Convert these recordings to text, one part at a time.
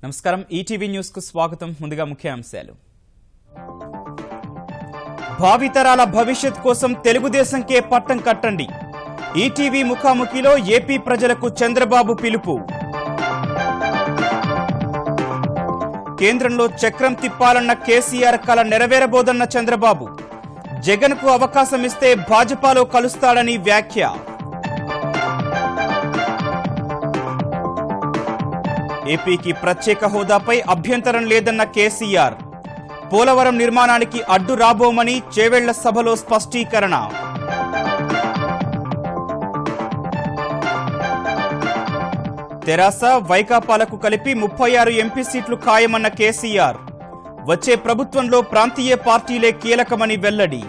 నమస్కారం ETV news కు స్వాగతం. ముందుగా ముఖ్యాంశాలు. భావితరాల భవిష్యత్ కోసం తెలుగుదేశంకే పట్టం కట్టండి. ఈటీవీ ముఖాముఖిలో ఏపీ ప్రజలకు చంద్రబాబు పిలుపు. కేంద్రంలో చక్రం తిప్పాలన్న కేసీఆర్ కల నెరవేరబోదన్న చంద్రబాబు. జగన్కు అవకాశం ఇస్తే భాజపాలో కలుస్తాడని వ్యాఖ్య. ఏపీకి ప్రత్యేక హోదాపై అభ్యంతరం లేదన్న కేసీఆర్. పోలవరం నిర్మాణానికి అడ్డు రాబోమని చేవెళ్ల సభలో స్పష్టీకరణ. తెరాస వైకాపాలకు కలిపి 36 ఎంపీ సీట్లు ఖాయమన్న కేసీఆర్. వచ్చే ప్రభుత్వంలో ప్రాంతీయ పార్టీలే కీలకమని వెల్లడి.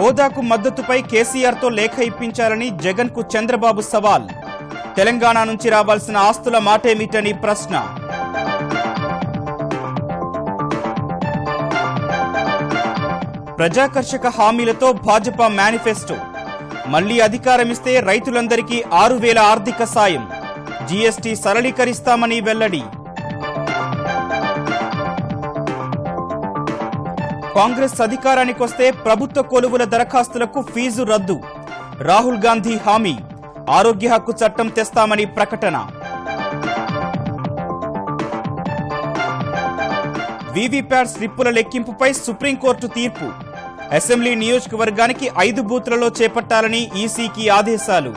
హోదాకు మద్దతుపై కేసీఆర్తో లేఖ ఇప్పించాలని జగన్కు చంద్రబాబు సవాల్. తెలంగాణ నుంచి రావాల్సిన ఆస్తుల మాటేమిటని ప్రశ్న. ప్రజాకర్షక హామీలతో భాజపా మేనిఫెస్టో. మళ్లీ అధికారమిస్తే రైతులందరికీ 6,000 ఆర్థిక సాయం. జీఎస్టీ సరళీకరిస్తామని వెల్లడి. కాంగ్రెస్ అధికారానికి వస్తే ప్రభుత్వ కొలువుల దరఖాస్తులకు ఫీజు రద్దు. రాహుల్ గాంధీ హామీ. ఆరోగ్య హక్కు చట్టం తెస్తామని ప్రకటన. వీవీప్యాట్ స్లిప్పుల లెక్కింపుపై సుప్రీంకోర్టు తీర్పు. అసెంబ్లీ నియోజకవర్గానికి 5 బూత్లలో చేపట్టాలని ఈసీకి ఆదేశాలు.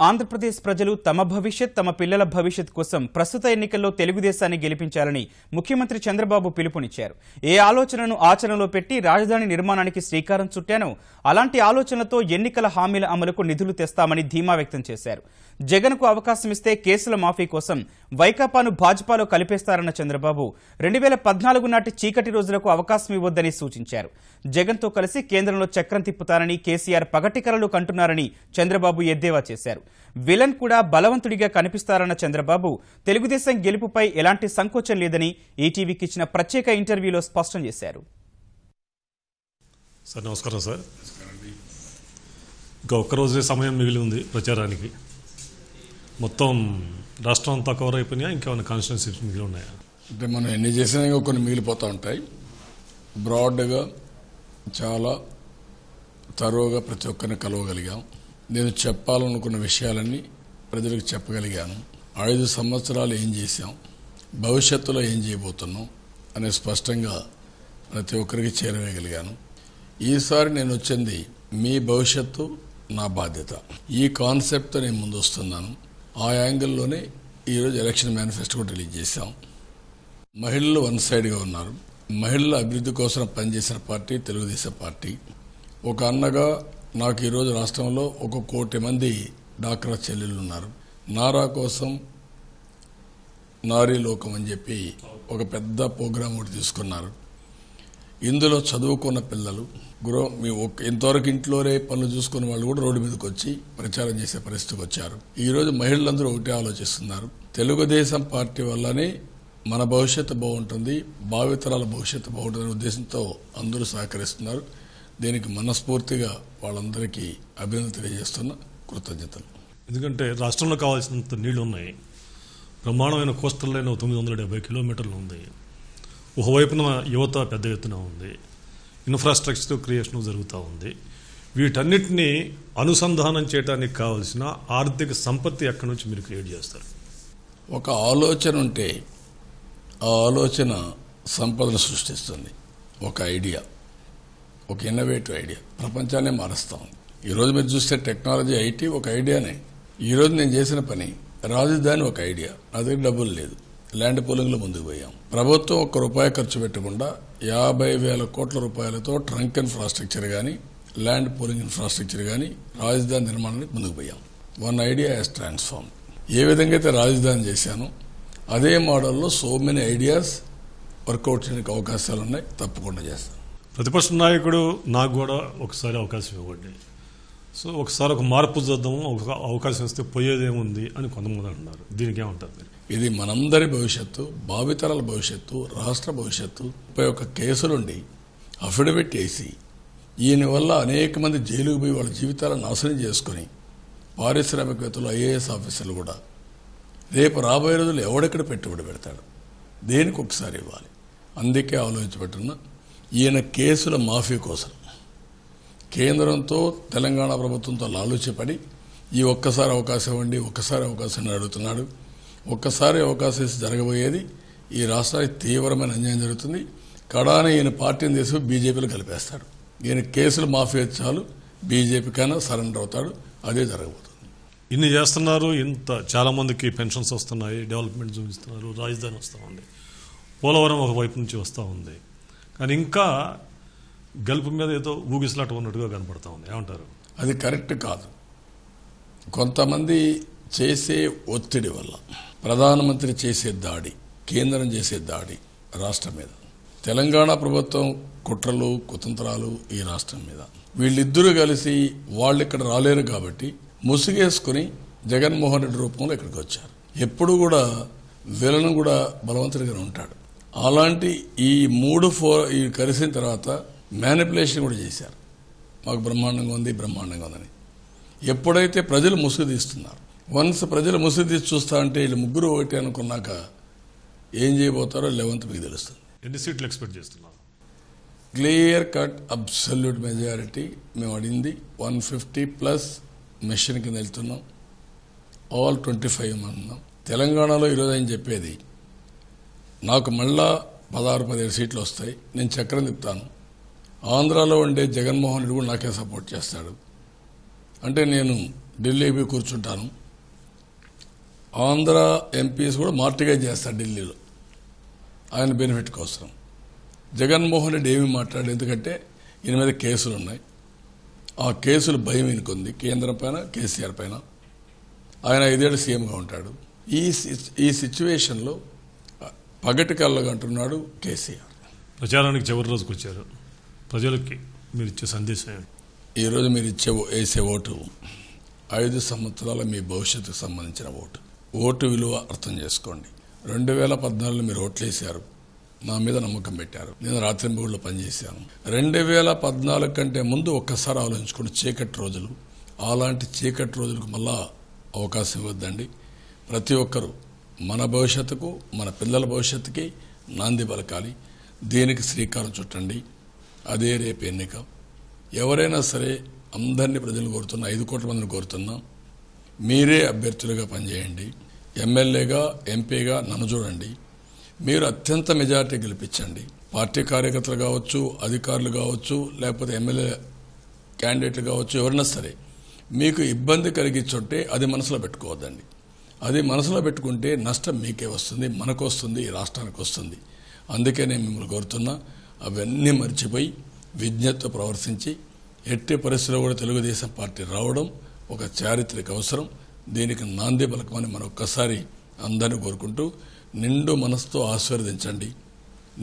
ఆంధ్రప్రదేశ్ ప్రజలు తమ భవిష్యత్, తమ పిల్లల భవిష్యత్ కోసం ప్రస్తుత ఎన్నికల్లో తెలుగుదేశాన్ని గెలిపించాలని ముఖ్యమంత్రి చంద్రబాబు పిలుపునిచ్చారు. ఏ ఆలోచనను ఆచరణలో పెట్టి రాజధాని నిర్మాణానికి శ్రీకారం చుట్టానో అలాంటి ఆలోచనలతో ఎన్నికల హామీల అమలుకు నిధులు తెస్తామని ధీమా వ్యక్తం చేశారు. జగన్కు అవకాశం ఇస్తే కేసుల మాఫీ కోసం వైకాపాను భాజపాలో కలిపేస్తారన్న చంద్రబాబు 2014 నాటి చీకటి రోజులకు అవకాశం ఇవ్వొద్దని సూచించారు. జగన్తో కలిసి కేంద్రంలో చక్రం తిప్పుతారని కేసీఆర్ పగటికలలు కంటున్నారని చంద్రబాబు ఎద్దేవా చేశారు. విలన్ కూడా బలవంతుడిగా కనిపిస్తారన్న చంద్రబాబు తెలుగుదేశం గెలుపుపై ఎలాంటి సంకోచం లేదని ఈటీవీకి ఇచ్చిన ప్రత్యేక ఇంటర్వ్యూలో స్పష్టం చేశారు. సార్ నమస్కారం. సార్ ఇంకా ఒక్కరోజే సమయం మిగిలి ఉంది ప్రచారానికి. మొత్తం రాష్ట్రం అంతా కవర్ అయిపోయినాయా, ఇంకేమైనా కాన్స్టిట్యున్సీస్ మిగిలి ఉన్నాయా? అంటే మనం ఎన్ని చేసినా ఇంకా కొన్ని మిగిలిపోతూ ఉంటాయి. బ్రాడ్గా చాలా తరోగా ప్రతి ఒక్కరిని కలవగలిగాం. నేను చెప్పాలనుకున్న విషయాలన్నీ ప్రజలకు చెప్పగలిగాను. 5 సంవత్సరాలు ఏం చేశాం, భవిష్యత్తులో ఏం చేయబోతున్నాం అనే స్పష్టంగా ప్రతి ఒక్కరికి చేరవేయగలిగాను. ఈసారి నేను వచ్చింది మీ భవిష్యత్తు నా బాధ్యత, ఈ కాన్సెప్ట్తో నేను ముందు వస్తున్నాను. ఆ యాంగిల్లోనే ఈరోజు ఎలక్షన్ మేనిఫెస్టో కూడా రిలీజ్ చేశాం. మహిళలు వన్ సైడ్గా ఉన్నారు. మహిళల అభివృద్ధి కోసం పనిచేసిన పార్టీ తెలుగుదేశం పార్టీ. ఒక అన్నగా నాకు ఈరోజు రాష్ట్రంలో 1 కోటి మంది డాక్రా చెల్లెళ్ళు ఉన్నారు. నారా కోసం నారీ లోకం అని చెప్పి ఒక పెద్ద ప్రోగ్రాం ఒకటి తీసుకున్నారు. ఇందులో చదువుకున్న పిల్లలు ఇంతవరకు ఇంట్లోనే పనులు చూసుకున్న వాళ్ళు కూడా రోడ్డు మీదకి వచ్చి ప్రచారం చేసే పరిస్థితికి వచ్చారు. ఈరోజు మహిళలందరూ ఒకటే ఆలోచిస్తున్నారు, తెలుగుదేశం పార్టీ వల్లనే మన భవిష్యత్తు బాగుంటుంది, భావితరాల భవిష్యత్తు బాగుంటుందనే ఉద్దేశంతో అందరూ సహకరిస్తున్నారు. దీనికి మనస్ఫూర్తిగా వాళ్ళందరికీ అభినందన తెలియజేస్తున్న కృతజ్ఞతలు. ఎందుకంటే రాష్ట్రంలో కావాల్సినంత నీళ్లు ఉన్నాయి. బ్రహ్మాండమైన కోస్టల్ లైన్ 970 కిలోమీటర్లు ఉంది. ఒకవైపున యువత పెద్ద ఎత్తున ఉంది. ఇన్ఫ్రాస్ట్రక్చర్ క్రియేషన్ జరుగుతూ ఉంది. వీటన్నిటినీ అనుసంధానం చేయడానికి కావాల్సిన ఆర్థిక సంపత్తి ఎక్కడి నుంచి మీరు క్రియేట్ చేస్తారు? ఒక ఆలోచన ఉంటే ఆ ఆలోచన సంపదను సృష్టిస్తుంది. ఒక ఐడియా, ఒక ఇన్నోవేటివ్ ఐడియా ప్రపంచాన్ని మారుస్తాం. ఈరోజు మీరు చూస్తే టెక్నాలజీ, ఐటీ ఒక ఐడియానే. ఈరోజు నేను చేసిన పని రాజధాని ఒక ఐడియా. నా దగ్గర డబ్బులు లేదు, ల్యాండ్ పూలింగ్లో ముందుకు పోయాం. ప్రభుత్వం ₹1 ఖర్చు పెట్టకుండా 50,000 కోట్ల రూపాయలతో ట్రంక్ ఇన్ఫ్రాస్ట్రక్చర్ కానీ, ల్యాండ్ పూలింగ్ ఇన్ఫ్రాస్ట్రక్చర్ కానీ, రాజధాని నిర్మాణానికి ముందుకు పోయాం. One idea has transform. ఏ విధంగా అయితే రాజధాని చేశానో అదే మోడల్లో సో మెనీ ఐడియాస్ వర్కౌట్ చేయడానికి అవకాశాలు ఉన్నాయి. తప్పకుండా చేస్తాను. ప్రతిపక్ష నాయకుడు నాకు కూడా ఒకసారి అవకాశం ఇవ్వండి, సో ఒకసారి ఒక మార్పు చూద్దాము, ఒక అవకాశం ఇస్తే పోయేదేముంది అని కొంతమంది అంటున్నారు. దీనికి ఏమంటారు మీరు? ఇది మనందరి భవిష్యత్తు, భావితరాల భవిష్యత్తు, రాష్ట్ర భవిష్యత్తు. 31 కేసులుండి అఫిడవిట్ వేసి ఈయన వల్ల అనేక మంది జైలుకు పోయి వాళ్ళ జీవితాలను నాశనం చేసుకుని పారిశ్రామికవేత్తలు, ఐఏఎస్ ఆఫీసర్లు కూడా రేపు రాబోయే రోజులు ఎవడెక్కడ పెట్టుబడి పెడతాడు, దేనికి ఒకసారి ఇవ్వాలి. అందుకే ఆలోచించబట్టున్న ఈయన కేసుల మాఫీ కోసం కేంద్రంతో తెలంగాణ ప్రభుత్వంతో లాలూచిపడి ఈ ఒక్కసారి అవకాశం ఇవ్వండి, ఒక్కసారి అవకాశం అడుగుతున్నాడు. ఒక్కసారి అవకాశం ఇస్తే జరగబోయేది ఈ రాష్ట్రానికి తీవ్రమైన అన్యాయం జరుగుతుంది. కడాన ఈయన పార్టీని తీసుకుని బీజేపీలో కలిపేస్తాడు. ఈయన కేసులు మాఫీ చాలు బీజేపీకైనా సరెండర్ అవుతాడు. అదే జరగబోతుంది. ఇన్ని చేస్తున్నారు, ఇంత చాలామందికి పెన్షన్స్ వస్తున్నాయి, డెవలప్మెంట్ చూపిస్తున్నారు, రాజధాని వస్తూ ఉంది, పోలవరం ఒక వైపు నుంచి వస్తూ ఉంది. కానీ ఇంకా గెలుపు మీద ఏదో ఊగిసలాట ఉన్నట్టుగా కనపడతా ఉంది. ఏమంటారు? అది కరెక్ట్ కాదు. కొంతమంది చేసే ఒత్తిడి వల్ల ప్రధానమంత్రి చేసే దాడి, కేంద్రం చేసే దాడి రాష్ట్రం మీద, తెలంగాణ ప్రభుత్వం కుట్రలు కుతంత్రాలు ఈ రాష్ట్రం మీద, వీళ్ళిద్దరూ కలిసి వాళ్ళు ఇక్కడ రాలేరు కాబట్టి ముసుగేసుకుని జగన్మోహన్ రెడ్డి రూపంలో ఇక్కడికి వచ్చారు. ఎప్పుడు కూడా వీళ్ళను కూడా బలవంతుడిగా ఉంటాడు. అలాంటి ఈ ఈ కలిసిన తర్వాత మ్యానిపులేషన్ కూడా చేశారు. మాకు బ్రహ్మాండంగా ఉంది, బ్రహ్మాండంగా ఉందని. ఎప్పుడైతే ప్రజలు ముసుగు తీస్తున్నారు, వన్స్ ప్రజలు ముసుగు తీసి చూస్తా అంటే వీళ్ళు ముగ్గురు ఒకటి అనుకున్నాక ఏం చేయబోతారో 11th మీకు తెలుస్తుంది. ఎన్ని సీట్లు ఎక్స్పెక్ట్ చేస్తున్నారు? క్లియర్ కట్ అబ్సల్యూట్ మెజారిటీ మేము అడిగింది 150+ మెషిన్ కింద వెళ్తున్నాం. ఆల్ 25 అన్నాం. తెలంగాణలో ఈరోజు ఆయన చెప్పేది నాకు మళ్ళా 16-17 సీట్లు వస్తాయి, నేను చక్రం తిప్పుతాను, ఆంధ్రాలో ఉండే జగన్మోహన్ రెడ్డి కూడా నాకే సపోర్ట్ చేస్తాడు అంటే నేను ఢిల్లీ పోయి కూర్చుంటాను, ఆంధ్ర ఎంపీస్ కూడా మార్టిగేజ్ చేస్తాడు ఢిల్లీలో ఆయన బెనిఫిట్ కోసం. జగన్మోహన్ రెడ్డి ఏమి మాట్లాడు, ఎందుకంటే ఈయన మీద కేసులు ఉన్నాయి. ఆ కేసులు భయం ఈయనకుంది, కేంద్రం పైన, కేసీఆర్ పైన. ఆయన 5 ఏళ్ళు సీఎంగా ఉంటాడు. ఈ సిచ్యువేషన్లో పగటి కళ్ళగా అంటున్నాడు కేసీఆర్. ప్రచారానికి చివరి రోజుకు వచ్చారు. ప్రజలకి మీరు ఇచ్చే సందేశం? ఈరోజు మీరు వేసే ఓటు 5 సంవత్సరాల మీ భవిష్యత్తుకు సంబంధించిన ఓటు. ఓటు విలువ అర్థం చేసుకోండి. 2014లో మీరు ఓట్లు వేశారు, నా మీద నమ్మకం పెట్టారు, నేను రాత్రింబూళ్ళలో పనిచేశాను. 2014 కంటే ముందు ఒక్కసారి ఆలోచించుకోండి. చీకటి రోజులు, అలాంటి చీకటి రోజులకు మళ్ళా అవకాశం ఇవ్వద్దండి. ప్రతి ఒక్కరూ మన భవిష్యత్తుకు, మన పిల్లల భవిష్యత్తుకి నాంది పలకాలి. దీనికి శ్రీకారం చుట్టండి. అదే రేపు ఎన్నిక. ఎవరైనా సరే అందరినీ ప్రజలు కోరుతున్నా, 5 కోట్ల మందిని కోరుతున్నా, మీరే అభ్యర్థులుగా పనిచేయండి. ఎమ్మెల్యేగా, ఎంపీగా నన్ను చూడండి. మీరు అత్యంత మెజారిటీ గెలిపించండి. పార్టీ కార్యకర్తలు కావచ్చు, అధికారులు కావచ్చు, లేకపోతే ఎమ్మెల్యే క్యాండిడేట్లు కావచ్చు, ఎవరైనా సరే మీకు ఇబ్బంది కలిగించుంటే అది మనసులో పెట్టుకోవద్దండి. అది మనసులో పెట్టుకుంటే నష్టం మీకే వస్తుంది, మనకు వస్తుంది, ఈ రాష్ట్రానికి వస్తుంది. అందుకే నేను మిమ్మల్ని కోరుతున్నా, అవన్నీ మర్చిపోయి విజ్ఞతతో ప్రవర్తించి ఎట్టి పరిస్థితుల్లో కూడా తెలుగుదేశం పార్టీ రావడం ఒక చారిత్రక అవసరం. దీనికి నాంది పలకమని మరొక్కసారి అందరినీ కోరుకుంటూ నిండు మనసుతో ఆశీర్వదించండి.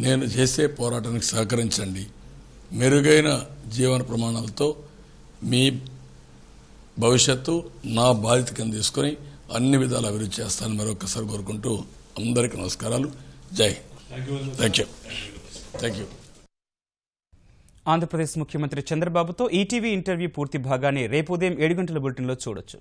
నేను చేసే పోరాటానికి సహకరించండి. మెరుగైన జీవన ప్రమాణాలతో మీ భవిష్యత్తు నా బాధ్యత కింద తీసుకొని అన్ని విధాలు అభివృద్ధి చేస్తానని మరొకసారి కోరుకుంటూ అందరికీ నమస్కారాలు. జై థ్యాంక్ యూ. ఆంధ్రప్రదేశ్ ముఖ్యమంత్రి చంద్రబాబుతో ఈటీవీ ఇంటర్వ్యూ పూర్తి భాగాన్ని రేపు ఉదయం 7 గంటల బులెటిన్లో చూడొచ్చు.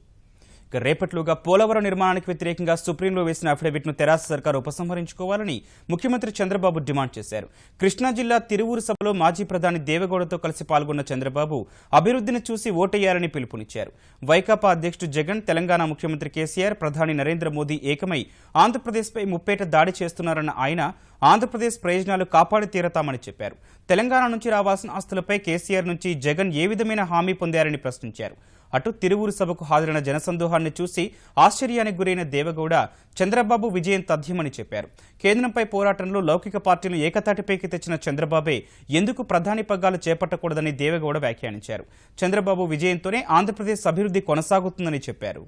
ఇక రేపట్లుగా పోలవరం నిర్మాణానికి వ్యతిరేకంగా సుప్రీంలో వేసిన అఫిడవిట్ను తెరాస సర్కారు ఉపసంహరించుకోవాలని ముఖ్యమంత్రి చంద్రబాబు డిమాండ్ చేశారు. కృష్ణా జిల్లా తిరువూరు సభలో మాజీ ప్రధాని దేవెగౌడతో కలిసి పాల్గొన్న చంద్రబాబు అభివృద్ధిని చూసి ఓటేయాలని పిలుపునిచ్చారు. వైకాపా అధ్యక్షుడు జగన్, తెలంగాణ ముఖ్యమంత్రి కేసీఆర్, ప్రధాని నరేంద్ర మోదీ ఏకమై ఆంధ్రప్రదేశ్పై ముప్పేట దాడి చేస్తున్నారన్న ఆయన ఆంధ్రప్రదేశ్ ప్రయోజనాలు కాపాడి తీరతామని చెప్పారు. తెలంగాణ నుంచి రావాల్సిన ఆస్తులపై కేసీఆర్ నుంచి జగన్ ఏ విధమైన హామీ పొందారని ప్రశ్నించారు. అటు తిరువూరు సభకు హాజరైన జనసందోహాన్ని చూసి ఆశ్చర్యానికి గురైన దేవెగౌడ చంద్రబాబు విజయం తథ్యమని చెప్పారు. కేంద్రంపై పోరాటంలో లౌకిక పార్టీలు ఏకతాటిపైకి తెచ్చిన చంద్రబాబే ఎందుకు ప్రధాని పగ్గాలు చేపట్టకూడదని దేవెగౌడ వ్యాఖ్యానించారు. చంద్రబాబు విజయంతోనే ఆంధ్రప్రదేశ్ అభివృద్ధి కొనసాగుతుందని చెప్పారు.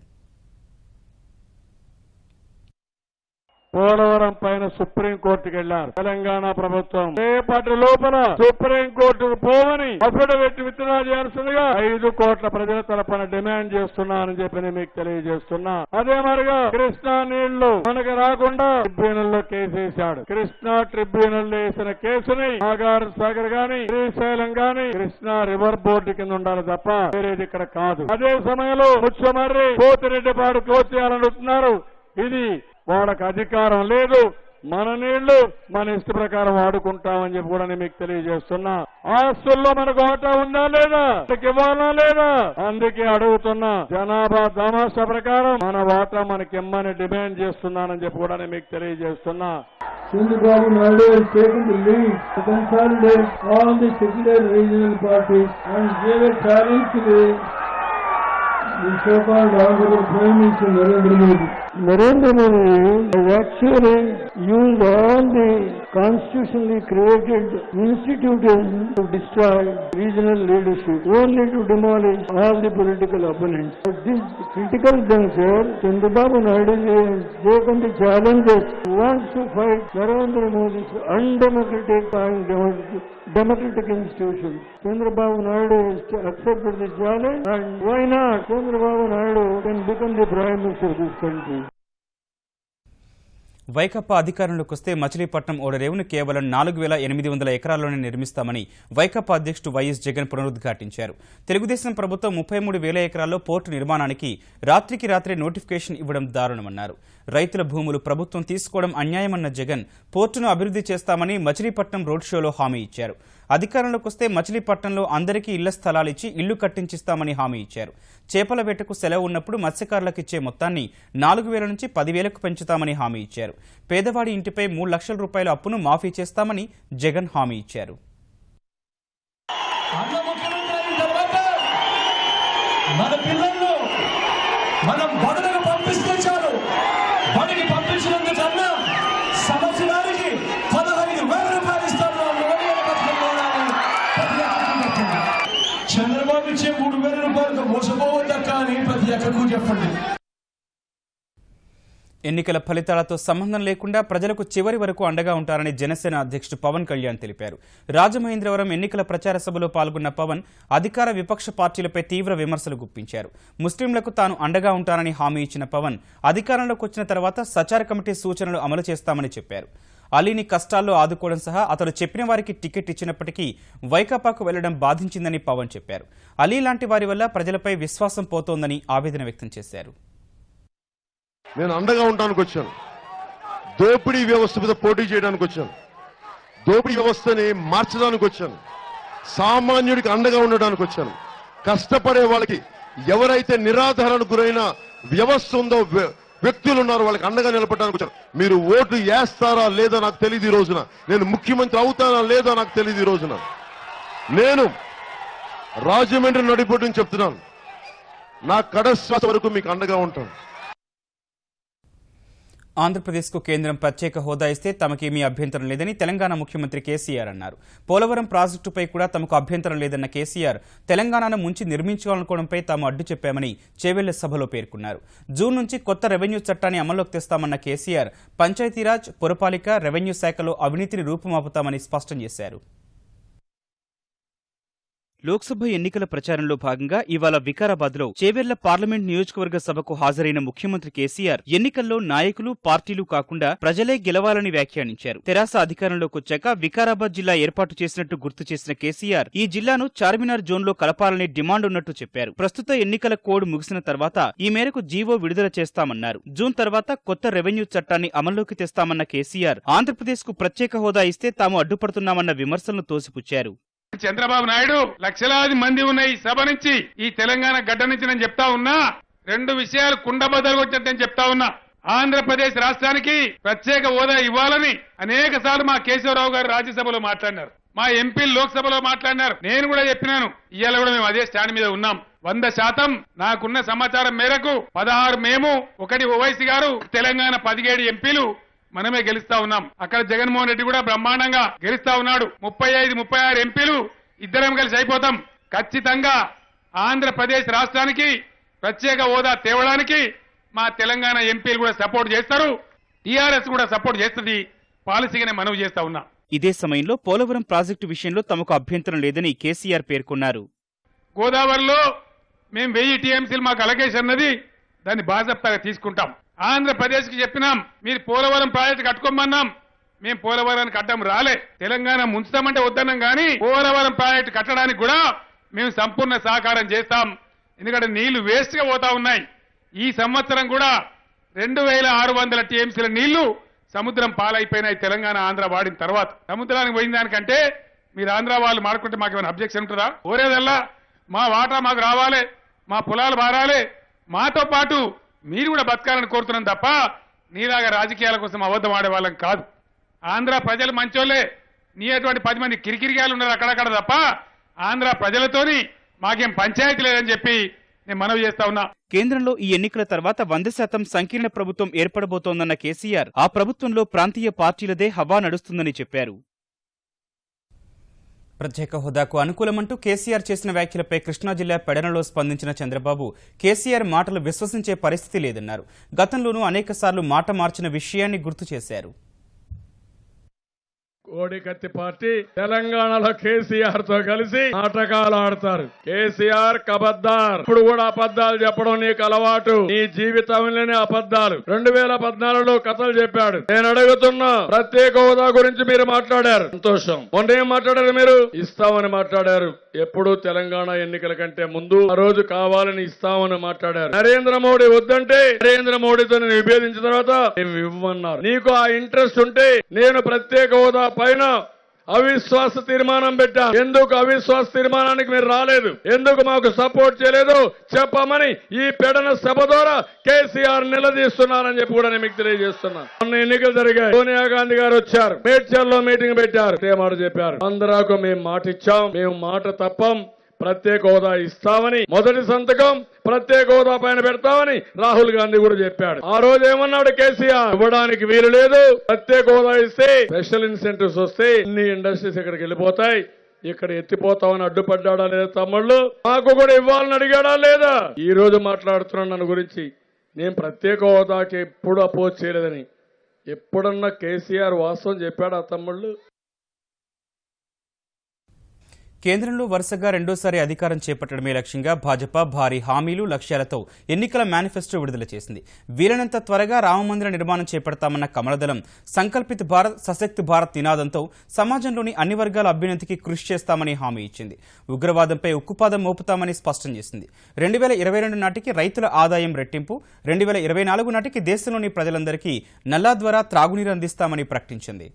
పోలవరం పైన సుప్రీంకోర్టుకి వెళ్లారు. తెలంగాణ ప్రభుత్వం రేపటి లోపల సుప్రీంకోర్టుకు పోవని అఫిడవిట్ విత్డ్రా చేయాల్సిందిగా 5 కోట్ల ప్రజల తరపున డిమాండ్ చేస్తున్నానని చెప్పి మీకు తెలియజేస్తున్నా. అదే మరిగా కృష్ణా నీళ్లు మనకు రాకుండా ట్రిబ్యునల్ లో కేసేశాడు. కృష్ణా ట్రిబ్యునల్ వేసిన కేసుని నాగార్ సాగర్ గాని శ్రీశైలం గాని కృష్ణా రివర్ బోర్డు కింద ఉండాలి తప్ప వేరేది ఇక్కడ కాదు. అదే సమయంలో ముఖ్యమర్రి పోతిరెడ్డిపాడు క్లోజ్ చేయాలనుకుంటున్నారు. ఇది వాళ్ళకి అధికారం లేదు. మన నీళ్లు మన ఇష్ట ప్రకారం వాడుకుంటామని చెప్పి కూడా మీకు తెలియజేస్తున్నా. ఆస్తుల్లో మనకు వాటా ఉందా లేదా, ఇవ్వాలా లేదా, అందుకే అడుగుతున్నా. జనాభా దామాషా ప్రకారం మన వాటా మనకి ఇమ్మని డిమాండ్ చేస్తున్నానని చెప్పి కూడా మీకు తెలియజేస్తున్నా. Chandrababu Naidu has taken the lead to consolidate all the secular regional parties and gave a challenge to the so-called Honorable Prime Minister Narendra Modi. Narendra Modi actually used all the constitutionally created institutions to destroy regional leadership, only to demolish all the political opponents. At this critical juncture, Chandrababu Naidu has taken the challenges, wants to fight Narendra Modi's undemocratic and democratic institutions. Chandrababu Naidu has accepted the challenge, and why not? Chandrababu Naidu can become the Prime Minister of this country. Vaikapa అధికారంలోకి వస్తే మచిలీపట్నం ఓడరేవును కేవలం 4,800 ఎకరాల్లోనే నిర్మిస్తామని వైకాపా అధ్యక్షుడు YS Jagan పునరుద్ఘాటించారు. తెలుగుదేశం ప్రభుత్వం 33,000 ఎకరాల్లో port నిర్మాణానికి రాత్రికి రాత్రే నోటిఫికేషన్ ఇవ్వడం దారుణమన్నారు. రైతుల భూములు ప్రభుత్వం తీసుకోవడం అన్యాయమన్న జగన్ పోర్టును అభివృద్ధి చేస్తామని మచిలీపట్నం రోడ్ షోలో హామీ ఇచ్చారు. అధికారంలోకి వస్తే మచిలీపట్నంలో అందరికీ ఇళ్ల స్థలాలిచ్చి ఇళ్లు కట్టించిస్తామని హామీ ఇచ్చారు. చేపల వేటకు సెలవు ఉన్నప్పుడు మత్స్యకారులకు ఇచ్చే మొత్తాన్ని 4,000 నుంచి 10,000కు పెంచుతామని హామీ ఇచ్చారు. పేదవాడి ఇంటిపై 3 లక్షల రూపాయల అప్పును మాఫీ చేస్తామని జగన్ హామీ ఇచ్చారు. చంద్రబాబు ఇచ్చే 3,000 రూపాయలకు మోసపోవద్దా కానీ ప్రతి ఎక్కడికి చెప్పండి. ఎన్నికల ఫలితాలతో సంబంధం లేకుండా ప్రజలకు చివరి వరకు అండగా ఉంటారని జనసేన అధ్యక్షుడు పవన్ కళ్యాణ్ తెలిపారు. రాజమహేంద్రవరం ఎన్నికల ప్రచార సభలో పాల్గొన్న పవన్ అధికార విపక్ష పార్టీలపై తీవ్ర విమర్శలు గుప్పించారు. ముస్లింలకు తాను అండగా ఉంటానని హామీ ఇచ్చిన పవన్ అధికారంలోకి వచ్చిన తర్వాత సచార్ కమిటీ సూచనలు అమలు చేస్తామని చెప్పారు. అలీని కష్టాల్లో ఆదుకోవడం సహా అతడు చెప్పిన వారికి టికెట్ ఇచ్చినప్పటికీ వైకాపాకు వెళ్లడం బాధించిందని పవన్ చెప్పారు. అలీ లాంటి వారి వల్ల ప్రజలపై విశ్వాసం పోతోందని ఆవేదన వ్యక్తం చేశారు. నేను అండగా ఉండడానికి వచ్చాను. దోపిడీ వ్యవస్థ మీద పోటీ చేయడానికి వచ్చాను. దోపిడీ వ్యవస్థని మార్చడానికి వచ్చాను. సామాన్యుడికి అండగా ఉండడానికి వచ్చాను. కష్టపడే వాళ్ళకి, ఎవరైతే నిరాధారణకు గురైన వ్యవస్థ ఉందో, వ్యక్తులు ఉన్నారు, వాళ్ళకి అండగా నిలబడడానికి వచ్చాను. మీరు ఓటు వేస్తారా లేదా నాకు తెలియదు. ఈ రోజున నేను ముఖ్యమంత్రి అవుతానా లేదా నాకు తెలియదు. ఈ రోజున నేను రాజమండ్రి నడిపోటుని చెప్తున్నాను. నా కడశ్వాస వరకు మీకు అండగా ఉంటాను. ఆంధ్రప్రదేశ్కు కేంద్రం ప్రత్యేక హోదా ఇస్తే తమకేమీ అభ్యంతరం లేదని తెలంగాణ ముఖ్యమంత్రి కేసీఆర్ అన్నారు. పోలవరం ప్రాజెక్టుపై కూడా తమకు అభ్యంతరం లేదన్న కేసీఆర్ తెలంగాణను ముంచి నిర్మించాలనుకోవడంపై తాము అడ్డు చెప్పామని చేవెళ్ల సభలో పేర్కొన్నారు. జూన్ నుంచి కొత్త రెవెన్యూ చట్టాన్ని అమల్లోకి తెస్తామన్న కేసీఆర్ పంచాయతీరాజ్, పురపాలిక, రెవెన్యూ శాఖలో అవినీతిని రూపుమాపుతామని స్పష్టం చేశారు. లోక్సభ ఎన్నికల ప్రచారంలో భాగంగా ఇవాళ వికారాబాద్లో చేవెళ్ల పార్లమెంట్ నియోజకవర్గ సభకు హాజరైన ముఖ్యమంత్రి కేసీఆర్ ఎన్నికల్లో నాయకులు, పార్టీలు కాకుండా ప్రజలే గెలవాలని వ్యాఖ్యానించారు. తెరాస అధికారంలోకి వచ్చాక వికారాబాద్ జిల్లా ఏర్పాటు చేసినట్టు గుర్తు చేసిన కేసీఆర్ ఈ జిల్లాను చార్మినార్ జోన్లో కలపాలని డిమాండ్ ఉన్నట్టు చెప్పారు. ప్రస్తుత ఎన్నికల కోడ్ ముగిసిన తర్వాత ఈ మేరకు జీవో విడుదల చేస్తామన్నారు. జూన్ తర్వాత కొత్త రెవెన్యూ చట్టాన్ని అమల్లోకి తెస్తామన్న కేసీఆర్ ఆంధ్రప్రదేశ్కు ప్రత్యేక హోదా ఇస్తే తాము అడ్డుపడుతున్నామన్న విమర్శలను తోసిపుచ్చారు. చంద్రబాబు నాయుడు లక్షలాది మంది ఉన్న ఈ సభ నుంచి, ఈ తెలంగాణ గడ్డ నుంచి నేను చెప్తా ఉన్నా, 2 విషయాలు కుండబద్దలు కొట్టినట్టు నేను చెప్తా ఉన్నా. ఆంధ్రప్రదేశ్ రాష్ట్రానికి ప్రత్యేక హోదా ఇవ్వాలని అనేక సార్లు మా కేశవరావు గారు రాజ్యసభలో మాట్లాడినారు. మా ఎంపీలు లోక్సభలో మాట్లాడినారు. నేను కూడా చెప్పినాను. ఇవాళ కూడా మేము అదే స్టాండ్ మీద ఉన్నాం. 100% నాకున్న సమాచారం మేరకు 16 మేము, 1 ఓవైసీ గారు, తెలంగాణ 17 ఎంపీలు మనమే గెలుస్తా ఉన్నాం. అక్కడ జగన్మోహన్ రెడ్డి కూడా బ్రహ్మాండంగా గెలుస్తా ఉన్నాడు. 35, 36 ఎంపీలు ఇద్దరం కలిసి అయిపోతాం. ఖచ్చితంగా ఆంధ్రప్రదేశ్ రాష్ట్రానికి ప్రత్యేక హోదా తేవడానికి మా తెలంగాణ ఎంపీలు కూడా సపోర్ట్ చేస్తారు. టీఆర్ఎస్ కూడా సపోర్ట్ చేస్తుంది పాలసీగానే మనవి చేస్తా ఉన్నా. ఇదే సమయంలో పోలవరం ప్రాజెక్టు విషయంలో తమకు అభ్యంతరం లేదని కేసీఆర్ పేర్కొన్నారు. గోదావరిలో మేము 1000 టీఎంసీలు మాకు అలకేషన్ అన్నది, దాన్ని బాజప్తాగా తీసుకుంటాం. ఆంధ్రప్రదేశ్కి చెప్పినాం, మీరు పోలవరం ప్రాజెక్టు కట్టుకోమన్నాం, మేము పోలవరానికి అడ్డం రాలే. తెలంగాణ ముంచుతామంటే వద్దన్నాం కానీ పోలవరం ప్రాజెక్టు కట్టడానికి కూడా మేము సంపూర్ణ సహకారం చేస్తాం. ఎందుకంటే నీళ్లు వేస్ట్ గా పోతా ఉన్నాయి. ఈ సంవత్సరం కూడా 2600 టీఎంసీల నీళ్లు సముద్రం పాలైపోయినాయి. తెలంగాణ ఆంధ్ర వాడిన తర్వాత సముద్రానికి పోయిన దానికంటే మీరు ఆంధ్ర వాళ్ళు మాడుకుంటే మాకు ఏమైనా అబ్జెక్షన్ ఉంటుందా? కోరేదల్లా మా వాటా మాకు రావాలి, మా పొలాలు మారాలి, మాతో పాటు మీరు కూడా బతకాలని కోరుతున్నాం తప్ప నీలాగా రాజకీయాల కోసం అబద్ధం ఆడే వాళ్ళం కాదు. ఆంధ్ర ప్రజలు మంచోళ్లే, నీ అటువంటి 10 మంది కిరికిరిగాలు ఉన్నారు అక్కడక్కడ తప్ప ఆంధ్ర ప్రజలతోని మాకేం పంచాయతీ లేదని చెప్పి నేను మనవి చేస్తా ఉన్నా. కేంద్రంలో ఈ ఎన్నికల తర్వాత 100% సంకీర్ణ ప్రభుత్వం ఏర్పడబోతోందన్న కేసీఆర్ ఆ ప్రభుత్వంలో ప్రాంతీయ పార్టీలదే హవా నడుస్తుందని చెప్పారు. ప్రత్యేక హోదాకు అనుకూలమంటూ కేసీఆర్ చేసిన వ్యాఖ్యలపై కృష్ణా జిల్లా పెడనలో స్పందించిన చంద్రబాబు కేసీఆర్ మాటలు విశ్వసించే పరిస్థితి లేదన్నారు. గతంలోనూ అనేకసార్లు మాట మార్చిన విషయాన్ని గుర్తు చేశారు. కోడికత్తి పార్టీ తెలంగాణలో కేసీఆర్ తో కలిసి నాటకాలు ఆడతారు. కేసీఆర్ కబద్దార్. ఇప్పుడు కూడా అబద్దాలు చెప్పడం నీకు అలవాటు, నీ జీవితంలోనే అబద్దాలు. 2014లో కథలు చెప్పాడు. నేను అడుగుతున్నా, ప్రత్యేక హోదా గురించి మీరు మాట్లాడారు, సంతోషం. మొన్న ఏం మాట్లాడారు? మీరు ఇస్తామని మాట్లాడారు. ఎప్పుడు తెలంగాణ ఎన్నికల కంటే ముందు ఆ రోజు కావాలని ఇస్తామని మాట్లాడారు. నరేంద్ర మోడీ వద్దంటే నరేంద్ర మోడీతో నేను విభేదించిన తర్వాత ఇవ్వమన్నారు. నీకు ఆ ఇంట్రెస్ట్ ఉంటే నేను ప్రత్యేక హోదా పైన అవిశ్వాస తీర్మానం పెట్టా. ఎందుకు అవిశ్వాస తీర్మానానికి మీరు రాలేదు, ఎందుకు మాకు సపోర్ట్ చేయలేదు చెప్పమని ఈ పెడన సభ ద్వారా కేసీఆర్ నిలదీస్తున్నారని చెప్పి కూడా నేను మీకు తెలియజేస్తున్నా. మొన్న ఎన్నికలు జరిగాయి, సోనియా గాంధీ గారు వచ్చారు, మేడ్చల్లో మీటింగ్ పెట్టారు, ఏ మాట చెప్పారు? ఆంధ్రాకు మేము మాట ఇచ్చాం, మేము మాట తప్పం, ప్రత్యేక హోదా ఇస్తామని మొదటి సంతకం ప్రత్యేక హోదా పైన పెడతామని రాహుల్ గాంధీ కూడా చెప్పాడు. ఆ రోజు ఏమన్నాడు కేసీఆర్? ఇవ్వడానికి వీలు లేదు, ప్రత్యేక హోదా ఇస్తే స్పెషల్ ఇన్సెంటివ్స్ వస్తే అన్ని ఇండస్ట్రీస్ ఇక్కడికి వెళ్ళిపోతాయి, ఇక్కడ ఎత్తిపోతామని అడ్డుపడ్డాడా లేదా? తమ్ముళ్ళు మాకు కూడా ఇవ్వాలని అడిగాడా లేదా? ఈ రోజు మాట్లాడుతున్నాను నన్ను గురించి. నేను ప్రత్యేక హోదాకి ఎప్పుడు అపోజ్ చేయలేదని. ఎప్పుడన్నా కేసీఆర్ వాస్తవం చెప్పాడా తమ్ముళ్ళు? కేంద్రంలో వరుసగా రెండోసారి అధికారం చేపట్టడమే లక్ష్యంగా భాజపా భారీ హామీలు, లక్ష్యాలతో ఎన్నికల మేనిఫెస్టో విడుదల చేసింది. వీలైనంత త్వరగా రామమందిర నిర్మాణం చేపడతామన్న కమలదళం సంకల్పిత భారత్ సశక్త్ భారత్ నినాదంతో సమాజంలోని అన్ని వర్గాల అభ్యున్నతికి కృషి చేస్తామని హామీ ఇచ్చింది. ఉగ్రవాదంపై ఉక్కుపాదం మోపుతామని స్పష్టం చేసింది. 2022 నాటికి రైతుల ఆదాయం రెట్టింపు, 2024 నాటికి దేశంలోని ప్రజలందరికీ నల్లా ద్వారా త్రాగునీరు అందిస్తామని ప్రకటించింది.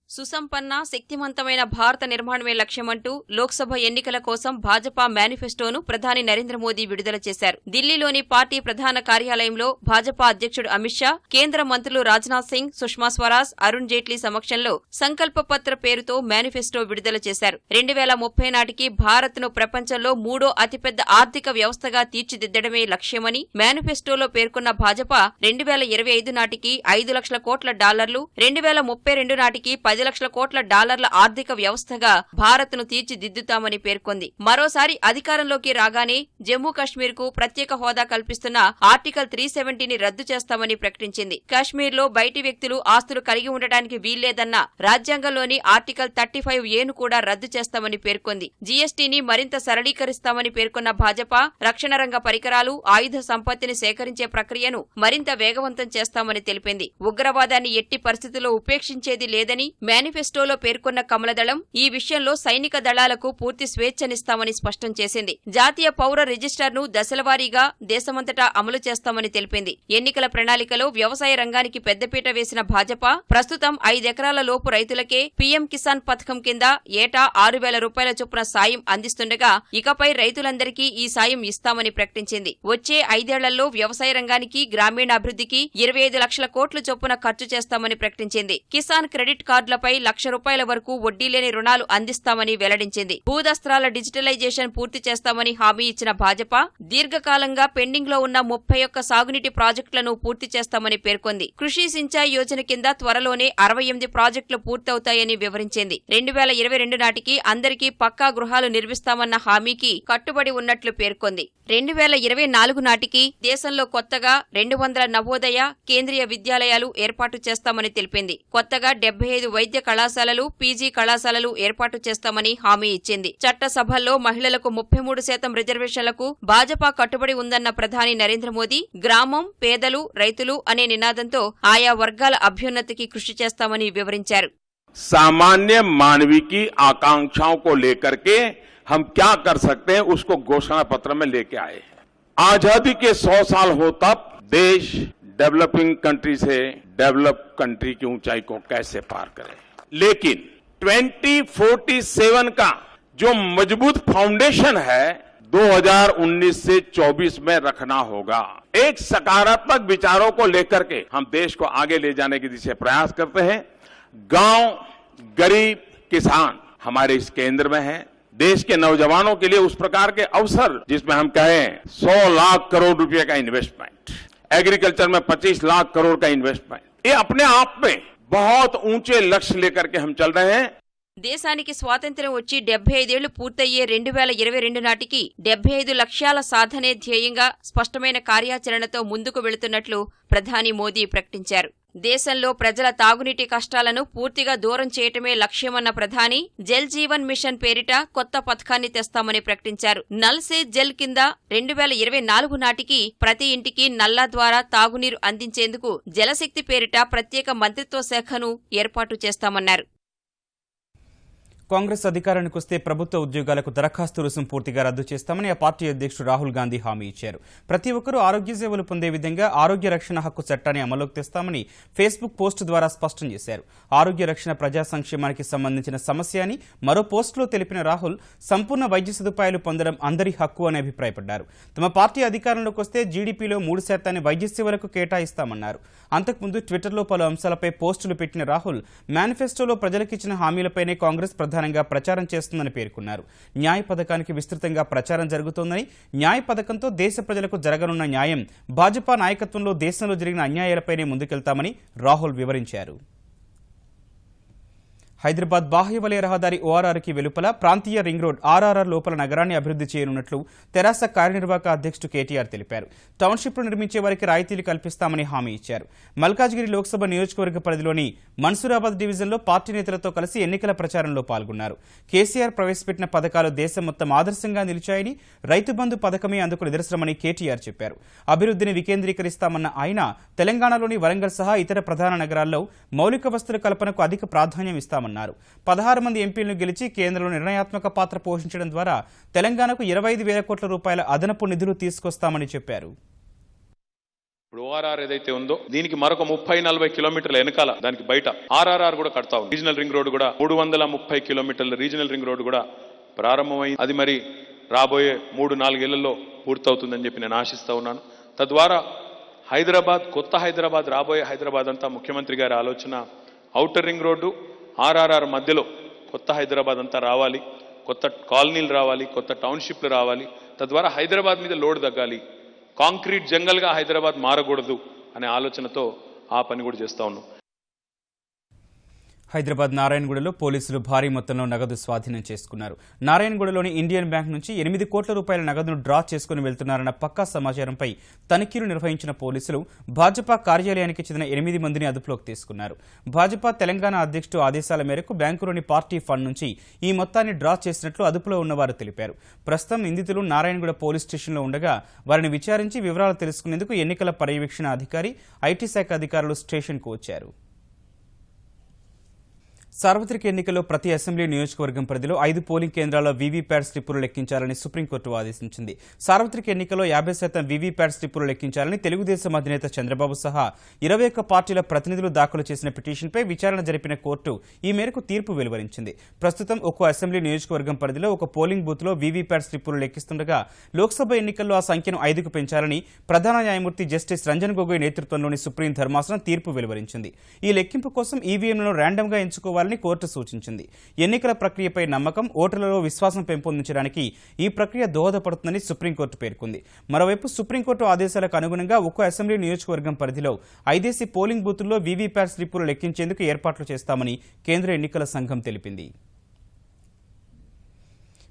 సుసంపన్న శక్తివంతమైన భారత నిర్మాణమే లక్ష్యమంటూ లోక్సభ ఎన్నికల కోసం భాజపా మేనిఫెస్టోను ప్రధాని నరేంద్ర మోదీ విడుదల చేశారు. ఢిల్లీలోని పార్టీ ప్రధాన కార్యాలయంలో భాజపా అధ్యక్షుడు అమిత్ షా, కేంద్ర మంత్రులు రాజ్నాథ్ సింగ్, సుష్మా స్వరాజ్, అరుణ్ జైట్లీ సమక్షంలో సంకల్ప పత్ర పేరుతో మేనిఫెస్టో విడుదల చేశారు. 2030 నాటికి భారత్ను ప్రపంచంలో 3వ అతిపెద్ద ఆర్థిక వ్యవస్థగా తీర్చిదిద్దడమే లక్ష్యమని మేనిఫెస్టోలో పేర్కొన్న భాజపా 2025 నాటికి $5 లక్షల కోట్ల, 2032 నాటికి $10 లక్షల కోట్ల ఆర్థిక వ్యవస్థగా భారత్ను తీర్చిదిద్దుతామని పేర్కొంది. మరోసారి అధికారంలోకి రాగానే జమ్మూ కశ్మీర్కు ప్రత్యేక హోదా కల్పిస్తున్న ఆర్టికల్ 370ని రద్దు చేస్తామని ప్రకటించింది. కశ్మీర్లో బయటి వ్యక్తులు ఆస్తులు కలిగి ఉండటానికి వీల్లేదన్న రాజ్యాంగంలోని ఆర్టికల్ 35A కూడా రద్దు చేస్తామని పేర్కొంది. జీఎస్టీని మరింత సరళీకరిస్తామని పేర్కొన్న భాజపా రక్షణ రంగ పరికరాలు, ఆయుధ సంపత్తిని సేకరించే ప్రక్రియను మరింత వేగవంతం చేస్తామని తెలిపింది. ఉగ్రవాదాన్ని ఎట్టి పరిస్థితుల్లో ఉపేక్షించేది లేదని మేనిఫెస్టోలో పేర్కొన్న కమలదళం ఈ విషయంలో సైనిక దళాలకు పూర్తి స్వేచ్ఛనిస్తామని స్పష్టం చేసింది. జాతీయ పౌర రిజిస్టర్ను దశలవారీగా దేశమంతటా అమలు చేస్తామని తెలిపింది. ఎన్నికల ప్రణాళికలో వ్యవసాయ రంగానికి పెద్దపీట వేసిన భాజపా ప్రస్తుతం 5 ఎకరాల లోపు రైతులకే పీఎం కిసాన్ పథకం కింద ఏటా 6,000 రూపాయల చొప్పున సాయం అందిస్తుండగా ఇకపై రైతులందరికీ ఈ సాయం ఇస్తామని ప్రకటించింది. వచ్చే 5 ఏళ్లలో వ్యవసాయ రంగానికి, గ్రామీణాభివృద్ధికి 25 లక్షల కోట్ల చొప్పున ఖర్చు చేస్తామని ప్రకటించింది. కిసాన్ క్రెడిట్ కార్డుల కోట్లపై ₹1,00,000 వరకు వడ్డీ లేని రుణాలు అందిస్తామని వెల్లడించింది. భూదస్త్రాల డిజిటలైజేషన్ పూర్తి చేస్తామని హామీ ఇచ్చిన భాజపా దీర్ఘకాలంగా పెండింగ్లో ఉన్న 31 సాగునీటి ప్రాజెక్టులను పూర్తి చేస్తామని పేర్కొంది. కృషి సించాయ్ యోజన కింద త్వరలోనే 68 ప్రాజెక్టులు పూర్తవుతాయని వివరించింది. 2022 నాటికి అందరికీ పక్కా గృహాలు నిర్మిస్తామన్న హామీకి కట్టుబడి ఉన్నట్లు పేర్కొంది. 2024 నాటికి దేశంలో కొత్తగా 200 నవోదయ కేంద్రీయ విద్యాలయాలు ఏర్పాటు చేస్తామని తెలిపింది. కొత్తగా 75 వైద్య కళాశాలలు, పీజీ కళాశాలలు ఏర్పాటు చేస్తామని హామీ ఇచ్చింది. చట్టసభల్లో మహిళలకు 33% రిజర్వేషన్లకు భాజపా కట్టుబడి ఉందన్న ప్రధాని నరేంద్ర మోదీ గ్రామం, పేదలు, రైతులు అనే నినాదంతో ఆయా వర్గాల అభ్యున్నతికి కృషి చేస్తామని వివరించారు. सामान्य मानवी की आकांक्षाओं को लेकर के हम क्या कर सकते हैं उसको घोषणा पत्र में लेके आए हैं. आजादी के 100 साल हो तब देश डेवलपिंग कंट्री से डेवलप कंट्री की ऊंचाई को कैसे पार करे. लेकिन 2047 का जो मजबूत फाउंडेशन है 2019 से 24 में रखना होगा. एक सकारात्मक विचारों को लेकर के हम देश को आगे ले जाने की दिशा प्रयास करते हैं. गांव, गरीब, किसान हमारे इस केंद्र में है. देश के नौजवानों के लिए उस प्रकार के अवसर जिसमें हम कहें 100 लाख करोड़ रुपए का इन्वेस्टमेंट, एग्रीकल्चर में 25 लाख करोड़ का इन्वेस्टमेंट, ये अपने आप में बहुत ऊंचे लक्ष्य लेकर के हम चल रहे हैं. దేశానికి స్వాతంత్ర్యం వచ్చి 75 ఏళ్లు పూర్తయ్యే 2022 నాటికి 75 లక్ష్యాల సాధనే ధ్యేయంగా స్పష్టమైన కార్యాచరణతో ముందుకు వెళుతున్నట్లు ప్రధాని మోదీ ప్రకటించారు. దేశంలో ప్రజల తాగునీటి కష్టాలను పూర్తిగా దూరం చేయటమే లక్ష్యమన్న ప్రధాని జల్ జీవన్ మిషన్ పేరిట కొత్త పథకాన్ని తెస్తామని ప్రకటించారు. నల్ సే జల్ కింద 2024 నాటికి ప్రతి ఇంటికి నల్లా ద్వారా తాగునీరు అందించేందుకు జలశక్తి పేరిట ప్రత్యేక మంత్రిత్వ శాఖను ఏర్పాటు చేస్తామన్నారు. కాంగ్రెస్ అధికారానికి వస్తే ప్రభుత్వ ఉద్యోగాలకు దరఖాస్తు రుసుం పూర్తిగా రద్దు చేస్తామని ఆ పార్టీ అధ్యక్షుడు రాహుల్ గాంధీ హామీ ఇచ్చారు. ప్రతి ఒక్కరూ ఆరోగ్య సేవలు పొందే విధంగా ఆరోగ్య రక్షణ హక్కు చట్టాన్ని అమలులోకి తెస్తామని ఫేస్బుక్ పోస్టు ద్వారా స్పష్టం చేశారు. ఆరోగ్య రక్షణ ప్రజా సంక్షేమానికి సంబంధించిన సమస్య అని మరో పోస్టులో తెలిపిన రాహుల్ సంపూర్ణ వైద్య సదుపాయాలు పొందడం అందరి హక్కు అని అభిప్రాయపడ్డారు. తమ పార్టీ అధికారంలోకి వస్తే జీడీపీలో 3% వైద్య సేవలకు కేటాయిస్తామన్నారు. అంతకుముందు ట్విట్టర్లో పలు అంశాలపై పోస్టులు పెట్టిన రాహుల్ మేనిఫెస్టోలో ప్రజలకిచ్చిన హామీలపైనే కాంగ్రెస్ ప్రధానంగా ప్రచారం చేస్తుందని పేర్కొన్నారు. న్యాయ పథకానికి విస్తృతంగా ప్రచారం జరుగుతోందని, న్యాయ పథకంతో దేశ ప్రజలకు జరగనున్న న్యాయం, భాజపా నాయకత్వంలో దేశంలో జరిగిన అన్యాయాలపైనే ముందుకెళ్తామని రాహుల్ వివరించారు. హైదరాబాద్ బాహ్య వలయ రహదారి ఓఆర్ఆర్కి వెలుపల ప్రాంతీయ రింగ్ రోడ్ ఆర్ఆర్ఆర్ లోపల నగరాన్ని అభివృద్ధి చేయనున్నట్లు తెరాస కార్యనిర్వాహక అధ్యక్షుడు కేటీఆర్ తెలిపారు. టౌన్షిప్లు నిర్మించే వారికి రాయితీలు కల్పిస్తామని హామీ ఇచ్చారు. మల్కాజ్గిరి లోక్సభ నియోజకవర్గ పరిధిలోని మన్సూరాబాద్ డివిజన్లో పార్టీ నేతలతో కలిసి ఎన్నికల ప్రచారంలో పాల్గొన్నారు. కేసీఆర్ ప్రవేశపెట్టిన పథకాలు దేశం మొత్తం ఆదర్శంగా నిలిచాయని, రైతు బంధు పథకమే అందుకు నిదర్శనమని కేటీఆర్ చెప్పారు. అభివృద్ధిని వికేంద్రీకరిస్తామన్న ఆయన తెలంగాణలోని వరంగల్ సహా ఇతర ప్రధాన నగరాల్లో మౌలిక వసతుల కల్పనకు అధిక ప్రాధాన్యం ఇస్తామన్నారు. 16 మంది ఎంపీలను గెలిచి కేంద్రంలో నిర్ణయాత్మక పాత్ర పోషించడం ద్వారా తెలంగాణకు 25,000 కోట్ల రూపాయల అదనపు నిధులు తీసుకొస్తామని చెప్పారు. ఇప్పుడు ఓఆర్ఆర్ ఏదైతే ఉందో దీనికి మరొక 30-40 కిలోమీటర్ల వెనకాల దానికి బయట ఆర్ఆర్ఆర్ కూడా కడతా ఉంది. రీజనల్ రింగ్ రోడ్ కూడా 330 కిలోమీటర్ల రీజనల్ రింగ్ రోడ్ కూడా ప్రారంభమైంది. అది మరి రాబోయే 3-4 ఏళ్లలో పూర్తవుతుందని చెప్పి నేను ఆశిస్తా ఉన్నాను. తద్వారా హైదరాబాద్, కొత్త హైదరాబాద్, రాబోయే హైదరాబాద్ అంతా ముఖ్యమంత్రి గారి ఆలోచన ఔటర్ రింగ్ రోడ్డు ఆర్ఆర్ఆర్ మధ్యలో కొత్త హైదరాబాద్ అంతా రావాలి, కొత్త కాలనీలు రావాలి, కొత్త టౌన్షిప్లు రావాలి. తద్వారా హైదరాబాద్ మీద లోడ్ తగ్గాలి, కాంక్రీట్ జంగల్గా హైదరాబాద్ మారకూడదు అనే ఆలోచనతో ఆ పని కూడా చేస్తా ఉన్నాం. హైదరాబాద్ నారాయణగూడలో పోలీసులు భారీ మొత్తంలో నగదు స్వాధీనం చేసుకున్నారు. నారాయణగూడలోని ఇండియన్ బ్యాంక్ నుంచి 8 కోట్ల రూపాయల నగదును డ్రా చేసుకుని వెళ్తున్నారన్న పక్కా సమాచారంపై తనిఖీలు నిర్వహించిన పోలీసులు భాజపా కార్యాలయానికి చెందిన 8 మందిని అదుపులోకి తీసుకున్నారు. భాజపా తెలంగాణ అధ్యక్షుడు ఆదేశాల మేరకు బ్యాంకులోని పార్టీ ఫండ్ నుంచి ఈ మొత్తాన్ని డ్రా చేసినట్లు అదుపులో ఉన్నవారు తెలిపారు. ప్రస్తుతం నిందితులు నారాయణగూడ పోలీస్ స్టేషన్లో ఉండగా వారిని విచారించి వివరాలు తెలుసుకునేందుకు ఎన్నికల పర్యవేక్షణ అధికారి, ఐటీ శాఖ అధికారులు స్టేషన్కు వచ్చారు. సార్వత్రిక ఎన్నికల్లో ప్రతి అసెంబ్లీ నియోజకవర్గం పరిధిలో 5 పోలింగ్ కేంద్రాల్లో వీవీప్యాట్ స్లిప్పులు లెక్కించాలని సుప్రీంకోర్టు ఆదేశించింది. సార్వత్రిక ఎన్నికల్లో 50% వీవీప్యాట్ స్లిప్పులు లెక్కించాలని తెలుగుదేశం అధినేత చంద్రబాబు సహా 21 పార్టీల ప్రతినిధులు దాఖలు చేసిన పిటిషన్పై విచారణ జరిపిన కోర్టు ఈ మేరకు తీర్పు వెలువరించింది. ప్రస్తుతం ఒక్కో అసెంబ్లీ నియోజకవర్గం పరిధిలో ఒక పోలింగ్ బూత్లో వీవీప్యాట్ స్లిప్పులు లెక్కిస్తుండగా లోక్సభ ఎన్నికల్లో ఆ సంఖ్యను 5కు పెంచాలని ప్రధాన న్యాయమూర్తి జస్టిస్ రంజన్ గొగోయ్ నేతృత్వంలోని సుప్రీం ధర్మాసనం తీర్పు వెలువరించింది. ఈ లెక్కింపు కోసం ఈవీఎంలను ర్యాండమ్గా ఎంచుకోవాలి ఇవ్వాలని కోర్టు సూచించింది. ఎన్నికల ప్రక్రియపై నమ్మకం, ఓటర్లలో విశ్వాసం పెంపొందించడానికి ఈ ప్రక్రియ దోహదపడుతుందని సుప్రీంకోర్టు పేర్కొంది. మరోవైపు సుప్రీంకోర్టు ఆదేశాలకు అనుగుణంగా ఒక్కో అసెంబ్లీ నియోజకవర్గం పరిధిలో 5 పోలింగ్ బూతుల్లో వీవీప్యాట్ స్లిప్పులు లెక్కించేందుకు ఏర్పాట్లు చేస్తామని కేంద్ర ఎన్నికల సంఘం తెలిపింది.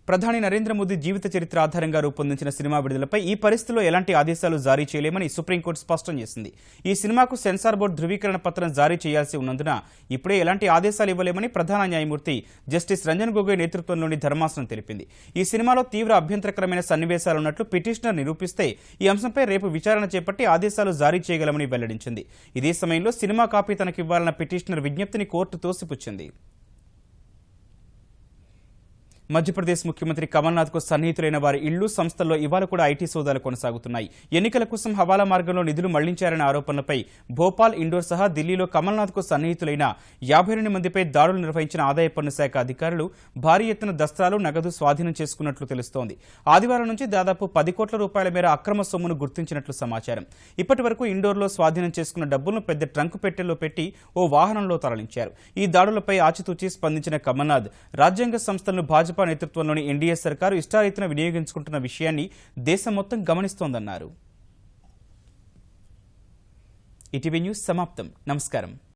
ప్రధాని నరేంద్ర మోదీ జీవిత చరిత్ర ఆధారంగా రూపొందించిన సినిమా విడుదలపై ఈ పరిస్థితుల్లో ఎలాంటి ఆదేశాలు జారీ చేయలేమని సుప్రీంకోర్టు స్పష్టం చేసింది. ఈ సినిమాకు సెన్సార్ బోర్డు ధృవీకరణ పత్రం జారీ చేయాల్సి ఉన్నందున ఇప్పుడే ఎలాంటి ఆదేశాలు ఇవ్వలేమని ప్రధాన న్యాయమూర్తి జస్టిస్ రంజన్ గొగోయ్ నేతృత్వంలోని ధర్మాసనం తెలిపింది. ఈ సినిమాలో తీవ్ర అభ్యంతరకరమైన సన్నివేశాలున్నట్లు పిటిషనర్ నిరూపిస్తే ఈ అంశంపై రేపు విచారణ చేపట్టి ఆదేశాలు జారీ చేయగలమని వెల్లడించింది. ఇదే సమయంలో సినిమా కాపీ తనకివ్వాలన్న పిటిషనర్ విజ్ఞప్తిని కోర్టు తోసిపుచ్చింది. మధ్యప్రదేశ్ ముఖ్యమంత్రి కమల్నాథ్కు సన్నిహితులైన వారి ఇళ్లు, సంస్థల్లో ఇవాళ కూడా ఐటీ సోదాలు కొనసాగుతున్నాయి. ఎన్నికల కోసం హవాలా మార్గంలో నిధులు మళ్లించారనే ఆరోపణలపై భోపాల్, ఇండోర్ సహా ఢిల్లీలో కమల్నాథ్కు సన్నిహితులైన 52 మందిపై దాడులు నిర్వహించిన ఆదాయ పన్ను శాఖ అధికారులు భారీ ఎత్తున దస్త్రాలు, నగదు స్వాధీనం చేసుకున్నట్లు తెలుస్తోంది. ఆదివారం నుంచి దాదాపు 10 కోట్ల రూపాయల మేర అక్రమ సొమ్మును గుర్తించినట్లు సమాచారం. ఇప్పటి వరకు ఇండోర్లో స్వాధీనం చేసుకున్న డబ్బులను పెద్ద ట్రంకు పెట్టెల్లో పెట్టి ఓ వాహనంలో తరలించారు. ఈ దాడులపై ఆచితూచి స్పందించిన కమల్నాథ్ రాజ్యాంగ సంస్థలను భాజపా నేతృత్వంలోని ఎన్డీఏ సర్కారు ఇష్టారీతిన వినియోగించుకుంటున్న విషయాన్ని దేశం మొత్తం గమనిస్తోందన్నారు. ఈటీవీ న్యూస్ సమాప్తం. నమస్కారం.